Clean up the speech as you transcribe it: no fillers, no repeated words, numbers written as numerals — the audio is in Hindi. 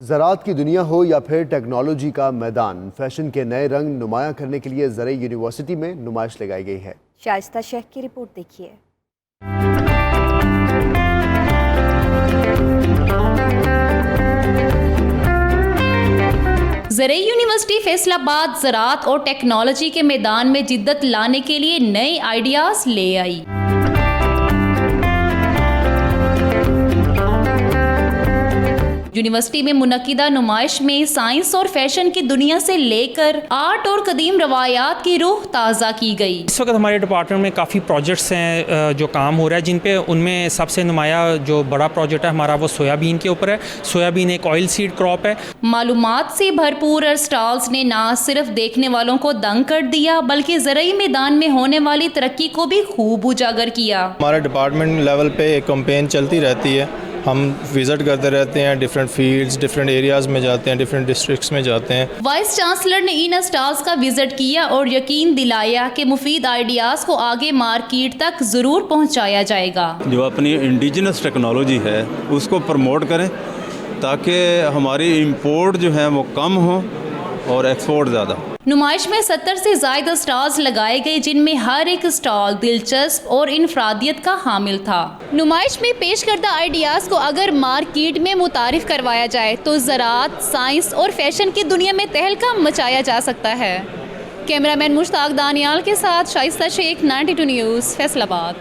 ज़राअत की दुनिया हो या फिर टेक्नोलॉजी का मैदान, फैशन के नए रंग नुमायां करने के लिए ज़रई यूनिवर्सिटी में नुमाइश लगाई गई है। शाइस्ता शेख की रिपोर्ट देखिए। ज़रई यूनिवर्सिटी फैसलाबाद ज़राअत और टेक्नोलॉजी के मैदान में जिद्दत लाने के लिए नए आइडियाज ले आई। यूनिवर्सिटी में मुनक्किदा नुमाइश में साइंस और फैशन की दुनिया से लेकर आर्ट और कदीम रवायात की रूह ताज़ा की गई। इस वक्त हमारे डिपार्टमेंट में काफ़ी प्रोजेक्ट्स हैं जो काम हो रहा है, जिन पे उनमें सबसे नुमाया जो बड़ा प्रोजेक्ट है हमारा वो सोयाबीन के ऊपर है। सोयाबीन एक ऑयल सीड क्रॉप है। मालूमात से भरपूर स्टॉल्स ने न सिर्फ देखने वालों को दंग कर दिया बल्कि ज़रई मैदान में होने वाली तरक्की को भी खूब उजागर किया। हमारे डिपार्टमेंट लेवल पे एक कैंपेन चलती रहती है, हम विजिट करते रहते हैं, डिफरेंट फील्ड्स, डिफरेंट एरियाज़ में जाते हैं, डिफरेंट डिस्ट्रिक्ट्स में जाते हैं। वाइस चांसलर ने इन स्टॉल्स का विजिट किया और यकीन दिलाया कि मुफीद आइडियाज़ को आगे मार्केट तक ज़रूर पहुंचाया जाएगा। जो अपनी इंडिजिनस टेक्नोलॉजी है उसको प्रमोट करें ताकि हमारी इंपोर्ट जो है वो कम हो और एक्सपोर्ट ज़्यादा। नुमाइश में 70 से ज़ायद स्टॉल्स लगाए गए, जिनमें हर एक स्टॉल दिलचस्प और इनफरादियत का हामिल था। नुमाइश में पेश करदा आइडियाज़ को अगर मार्केट में मुतारिफ करवाया जाए तो ज़राअत, साइंस और फैशन की दुनिया में तहलका मचाया जा सकता है। कैमरामैन मुश्ताक दानियाल के साथ शाइस्ता शेख, 92 न्यूज़, फैसलाबाद।